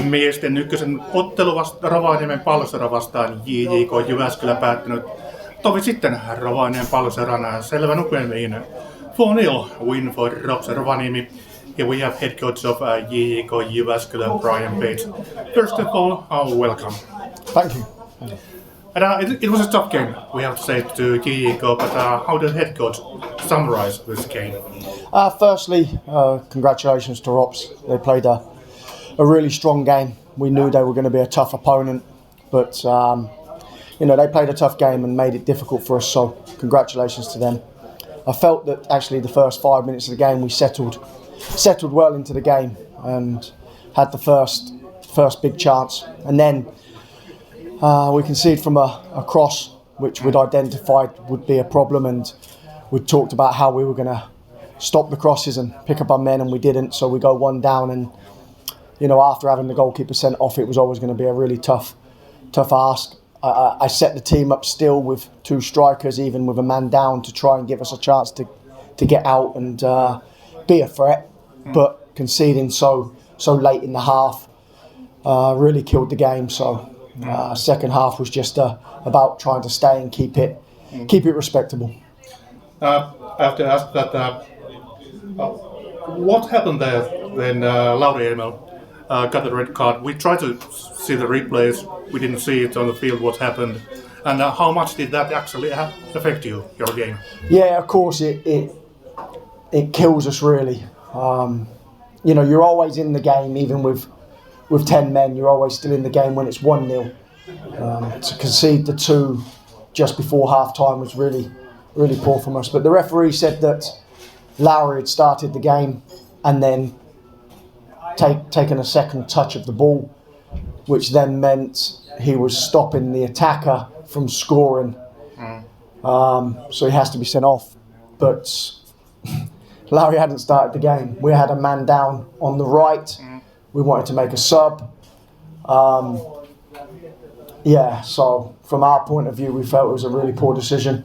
Miesten Ykkösen ottelu Rovaniemen Palloseura vastaan JJK Jyväskylä päättynyt tovi sitten Rovaniemen Palloseurana selvä nukelmiin 4-0 win for RoPS Rovaniemi. Here we have head coach of JJK Jyväskylä, Brian Bates. First of all, welcome. Thank you. And, it was a tough game, we have to say, to JJK, but how did head coach summarize this game? Firstly, congratulations to RoPS. They played a really strong game. We knew they were going to be a tough opponent, but they played a tough game and made it difficult for us. So congratulations to them. I felt that actually the first 5 minutes of the game we settled well into the game and had the first big chance, and then we conceded from a cross which we'd identified would be a problem, and we talked about how we were going to stop the crosses and pick up our men, and we didn't. So we go one down, and after having the goalkeeper sent off, it was always going to be a really tough ask. I set the team up still with two strikers, even with a man down, to try and give us a chance to get out and be a threat. But conceding so late in the half really killed the game. So second half was just about trying to stay and keep it respectable. I have to ask that what happened there when Lauri Emel got the red card? We tried to see the replays. We didn't see it on the field what happened. And how much did that actually affect your game? Yeah, of course it kills us really. You're always in the game, even with 10 men. You're always still in the game when it's 1-0. To concede the two just before half time was really, really poor from us. But the referee said that Lauri had started the game and then taken a second touch of the ball, which then meant he was stopping the attacker from scoring. So he has to be sent off. But Lauri hadn't started the game. We had a man down on the right. We wanted to make a sub. So from our point of view, we felt it was a really poor decision.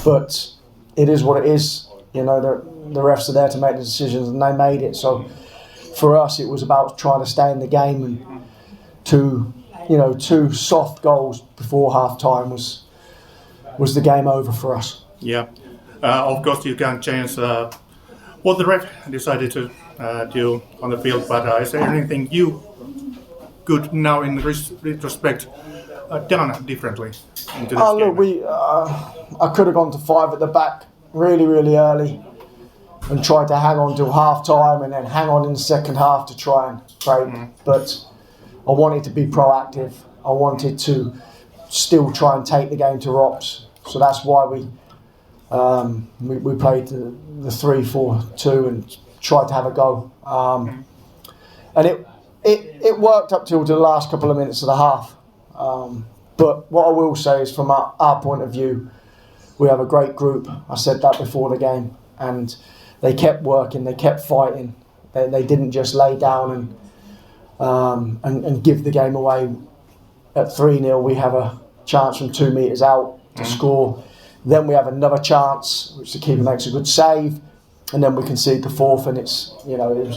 But it is what it is. The refs are there to make the decisions, and they made it. So for us, it was about trying to stay in the game, and two soft goals before half time was the game over for us. Yeah, of course you can't change what the ref decided to do on the field, but is there anything you could now in retrospect done differently into this game? Look, I could have gone to 5 at the back really, really early and tried to hang on till half time and then hang on in the second half to try and break. But I wanted to be proactive. I wanted to still try and take the game to RoPS. So that's why we played the 3-4-2 and tried to have a go. And it worked up till the last couple of minutes of the half. But what I will say is, from our point of view, we have a great group. I said that before the game, and they kept working, they kept fighting. They didn't just lay down and give the game away. At 3-0, we have a chance from 2 metres out to score. Then we have another chance, which the keeper makes a good save, and then we concede the fourth, and it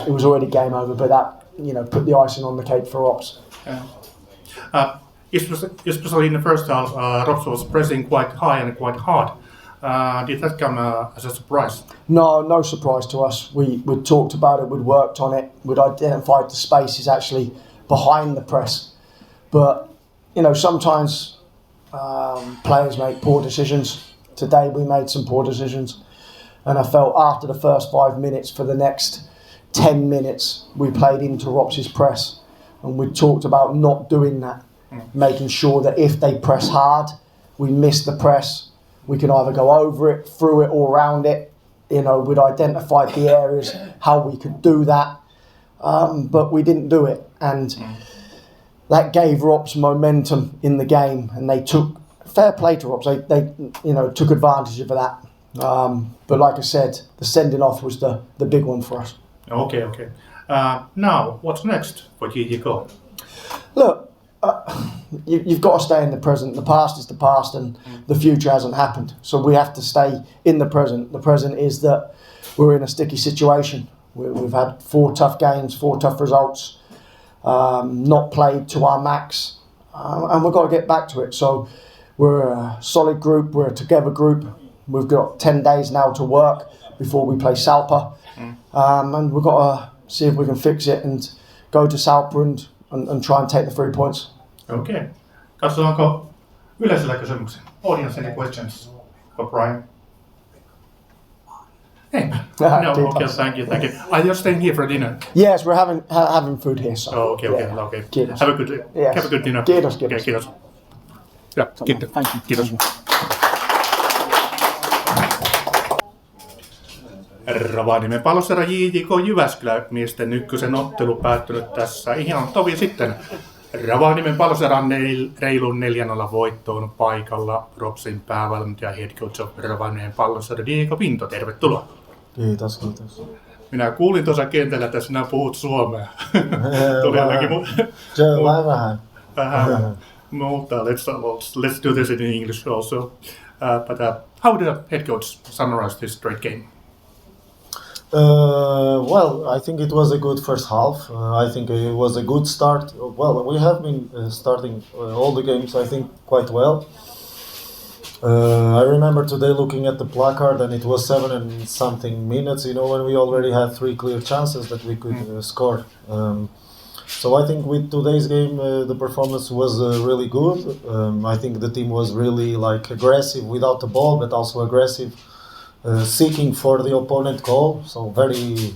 was already game over. But that put the icing on the cake for RoPS. Especially in the first half, RoPS was pressing quite high and quite hard. Did that come as a surprise? No surprise to us. We'd talked about it, we'd worked on it, we'd identified the spaces actually behind the press. But, sometimes players make poor decisions. Today we made some poor decisions. And I felt after the first 5 minutes, for the next 10 minutes, we played into RoPS's press. And we talked about not doing that, making sure that if they press hard, we miss the press. We can either go over it, through it, or around it. We'd identified the areas, how we could do that. But we didn't do it. And that gave RoPS momentum in the game. And they took, fair play to RoPS, they took advantage of that. But like I said, the sending off was the big one for us. Okay. Now, what's next for JJK? Look, you've got to stay in the present. The past is the past, and the future hasn't happened. So we have to stay in the present. The present is that we're in a sticky situation. We've had 4 tough games, 4 tough results. not played to our max, and we've got to get back to it. So we're a solid group, we're a together group. We've got 10 days now to work before we play Salpa, and we've got to see if we can fix it and go to Salpa and try and take the 3 points. Okay. Katsotaanko yleisellä kysymyksen? Audience any questions for Brian? Hey. No, okay, thank you. Are you staying here for dinner? Yes, we're having food here. So. Oh, okay. Kiitos. Have a good dinner. Kiitos. Okay, kiitos. Ja, kiitos. Thank you. Kiitos. Rovaniemen Palloseura JJK Jyväskylä Miesten Ykkösen ottelu päättynyt tässä ihan tovi sitten. Rovaniemen Palloseura reilun 4-0 voittoon paikalla RoPSin päävalmentaja head coach of Rovaniemen Palloseura Diogo Pinto. Tervetuloa. Kiitos. Minä kuulin tuossa kentällä, että sinä puhut suomea. Tuli ainakin vähän. Mutta let's do this in English also. But how did the head coach summarize this great game? Well, I think it was a good first half. I think it was a good start. Well, we have been starting all the games, I think, quite well. I remember today looking at the placard, and it was 7 and something minutes, when we already had 3 clear chances that we could score. So I think with today's game, the performance was really good. I think the team was really aggressive without the ball, but also aggressive, seeking for the opponent goal. So very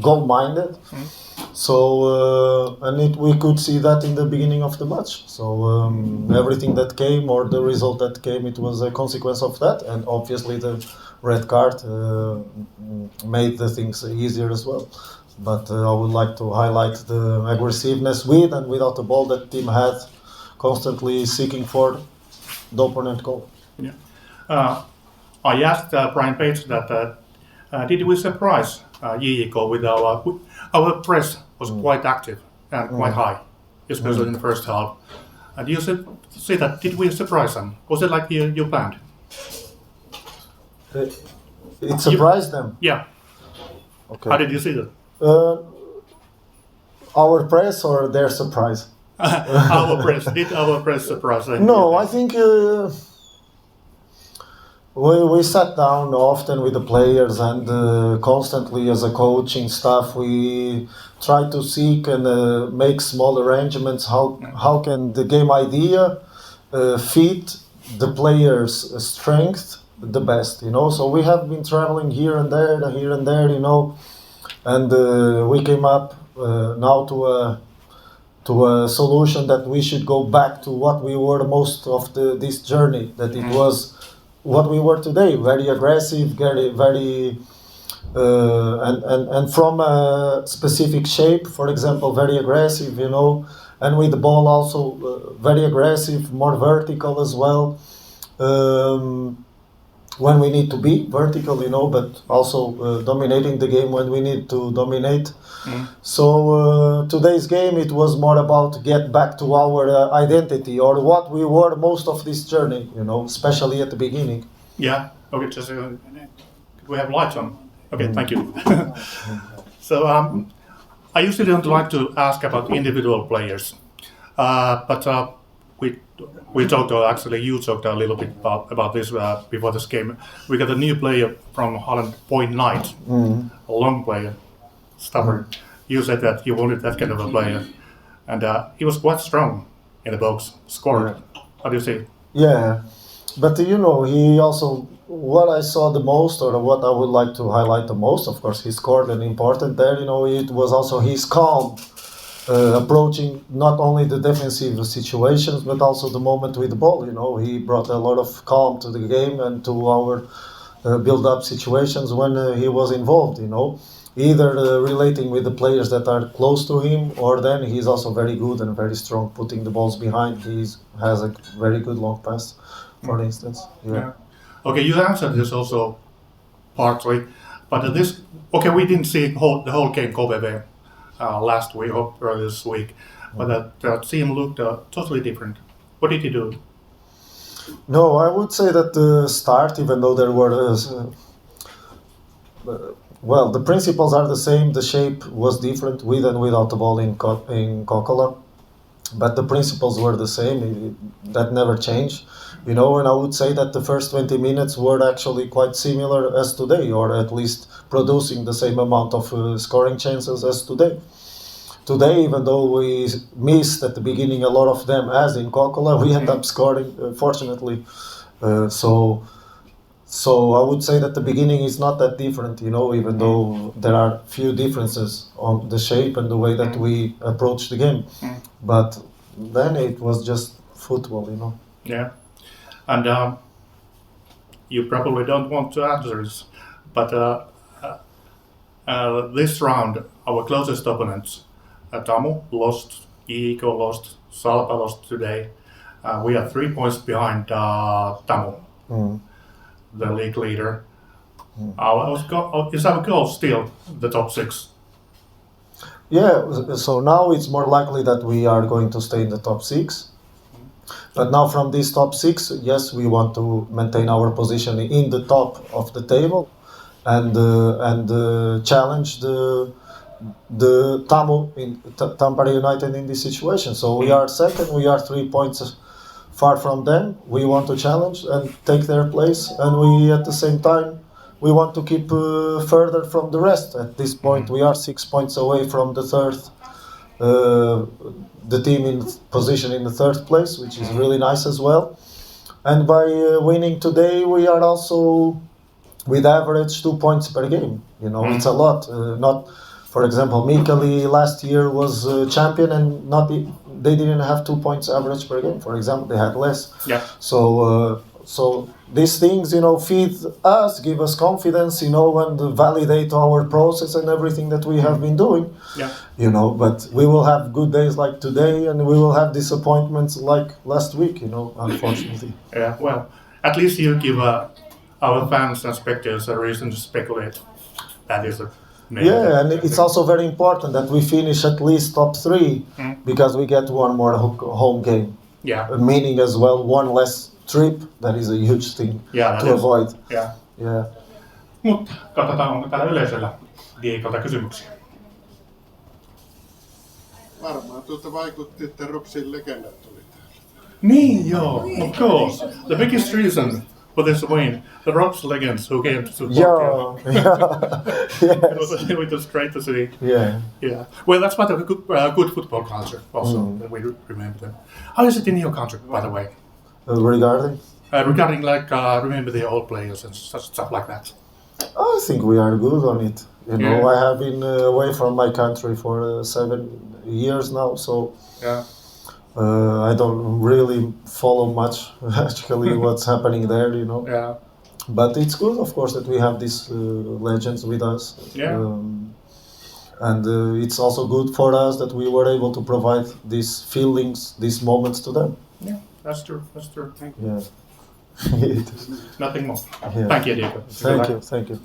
goal-minded. So we could see that in the beginning of the match. So everything that came, or the result that came, it was a consequence of that. And obviously the red card made the things easier as well. But I would like to highlight the aggressiveness with and without the ball that team had, constantly seeking for the opponent goal. Yeah. I asked Brian Page that did we surprise JJK with our press was quite active and quite high, especially in the first half. And you say that did we surprise them? Was it like you planned? It surprised them. Yeah. Okay. How did you see that? Our press or their surprise? Our press. Did our press surprise them? No, I think we sat down often with the players, and constantly as a coaching staff we try to seek and make small arrangements. How can the game idea fit the players' strength the best? So we have been traveling here and there, and we came up now to a solution that we should go back to what we were most of this journey, that it was what we were today, very aggressive, very and from a specific shape, for example, very aggressive, and with the ball also very aggressive, more vertical as well. When we need to be vertical, but also dominating the game when we need to dominate. So today's game, it was more about get back to our identity, or what we were most of this journey, especially at the beginning. Yeah. Okay. Just we have lights on. Okay. Thank you. So I usually don't like to ask about individual players, but we talked, or actually you talked a little bit about this before this game. We got a new player from Holland, Boy Nijgh, a long player, stubborn. You said that you wanted that kind of a player, and he was quite strong in the box, scored. How do you see? Yeah, but he also, what I saw the most, or what I would like to highlight the most, of course, he scored an important there. It was also his calm. Approaching not only the defensive situations, but also the moment with the ball. He brought a lot of calm to the game and to our build-up situations when he was involved. Either relating with the players that are close to him, or then he's also very good and very strong putting the balls behind. He has a very good long pass, for instance. Yeah. Okay, you answered this also partly, but we didn't see the whole game KVV. Last week or earlier this week, but that team looked totally different. What did you do? No, I would say that the start, even though there were Well, the principles are the same. The shape was different with and without the ball in Kokkola, but the principles were the same. That never changed. And I would say that the first 20 minutes were actually quite similar as today, or at least producing the same amount of scoring chances as today. Today, even though we missed at the beginning a lot of them, as in Kokkola, we end up scoring, fortunately. So I would say that the beginning is not that different, even though there are few differences on the shape and the way that we approach the game. But then it was just football, Yeah. And you probably don't want to answer this, but this round, our closest opponents, Tamu lost, JJK lost, Salpa lost today. We are 3 points behind Tamu, the league leader. Is our goal still the top 6? Yeah, so now it's more likely that we are going to stay in the top 6. But now from this top 6, yes, we want to maintain our position in the top of the table and challenge the Tamu in Tampere United in this situation. So we are second, we are 3 points far from them. We want to challenge and take their place, and we at the same time we want to keep further from the rest. At this point, we are 6 points away from the third. The team in position in the third place, which is really nice as well. And by winning today, we are also with average 2 points per game. It's a lot. Not, for example, Mikkeli last year was champion and they didn't have 2 points average per game. For example, they had less. Yeah. So these things, feed us, give us confidence, and validate our process and everything that we have been doing. Yeah. But we will have good days like today, and we will have disappointments like last week, unfortunately. Yeah, well, at least you give our fans and spectators a reason to speculate. That is a main Yeah, and it's also very important that we finish at least top 3 because we get one more home game. Yeah. Meaning as well one less trip. That is a huge thing to avoid. Yeah. Mutta katsotaan, onko täällä yleisöllä JJK:lta kysymyksiä. Varmaan vaikutti, että Ropsin legendat oli täällä. Niin joo, of course. The biggest reason for this win, the RoPS legends who came to support you. It was great to see. Yeah. Well, that's part of a good football culture also, that we remember them. How is it in your country, by the way? Regarding? Regarding remember the old players and stuff like that. I think we are good on it. I have been away from my country for 7 years now, so I don't really follow much actually what's happening there, Yeah. But it's good, of course, that we have these legends with us. And it's also good for us that we were able to provide these feelings, these moments to them. Yeah, that's true. Thank you. Yeah. Nothing more. Yeah. Thank you, Diogo. Thank you.